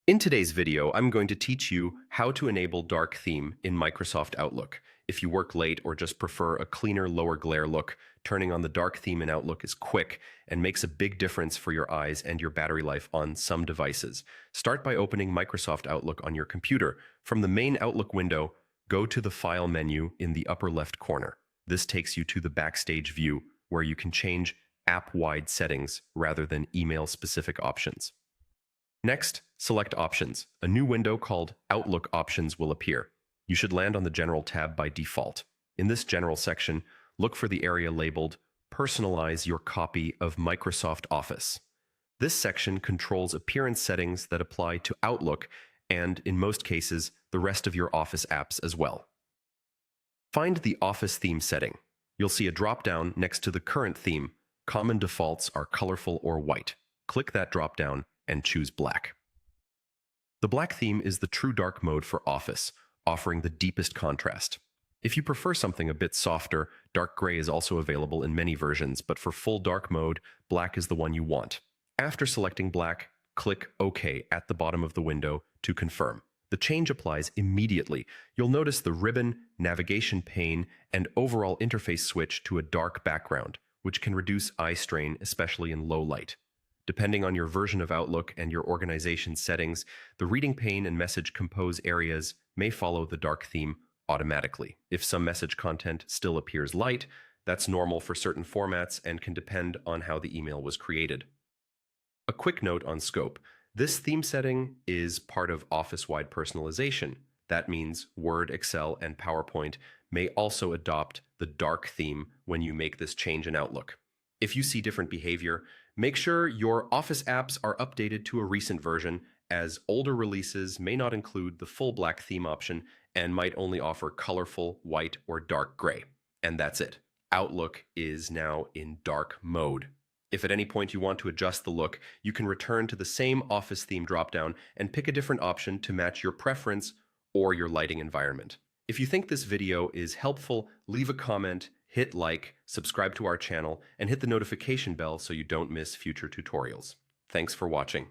In today's video, I'm going to teach you how to enable dark theme in Microsoft Outlook. If you work late or just prefer a cleaner, lower glare look, turning on the dark theme in Outlook is quick and makes a big difference for your eyes and your battery life on some devices. Start by opening Microsoft Outlook on your computer. From the main Outlook window, go to the File menu in the upper left corner. This takes you to the Backstage view, where you can change app-wide settings rather than email-specific options. Next, select Options. A new window called Outlook Options will appear. You should land on the General tab by default. In this General section, look for the area labeled Personalize your copy of Microsoft Office. This section controls appearance settings that apply to Outlook and, in most cases, the rest of your Office apps as well. Find the Office theme setting. You'll see a drop-down next to the current theme. Common defaults are colorful or white. Click that drop-down and choose black. The black theme is the true dark mode for Office, offering the deepest contrast. If you prefer something a bit softer, dark gray is also available in many versions, but for full dark mode, black is the one you want. After selecting black, click OK at the bottom of the window to confirm. The change applies immediately. You'll notice the ribbon, navigation pane, and overall interface switch to a dark background, which can reduce eye strain, especially in low light. Depending on your version of Outlook and your organization settings, the reading pane and message compose areas may follow the dark theme automatically. If some message content still appears light, that's normal for certain formats and can depend on how the email was created. A quick note on scope. This theme setting is part of Office-wide personalization. That means Word, Excel, and PowerPoint may also adopt the dark theme when you make this change in Outlook. If you see different behavior, make sure your Office apps are updated to a recent version, as older releases may not include the full black theme option and might only offer colorful, white, or dark gray. And that's it. Outlook is now in dark mode. If at any point you want to adjust the look, you can return to the same Office theme dropdown and pick a different option to match your preference or your lighting environment. If you think this video is helpful, leave a comment, hit like, subscribe to our channel, and hit the notification bell so you don't miss future tutorials. Thanks for watching.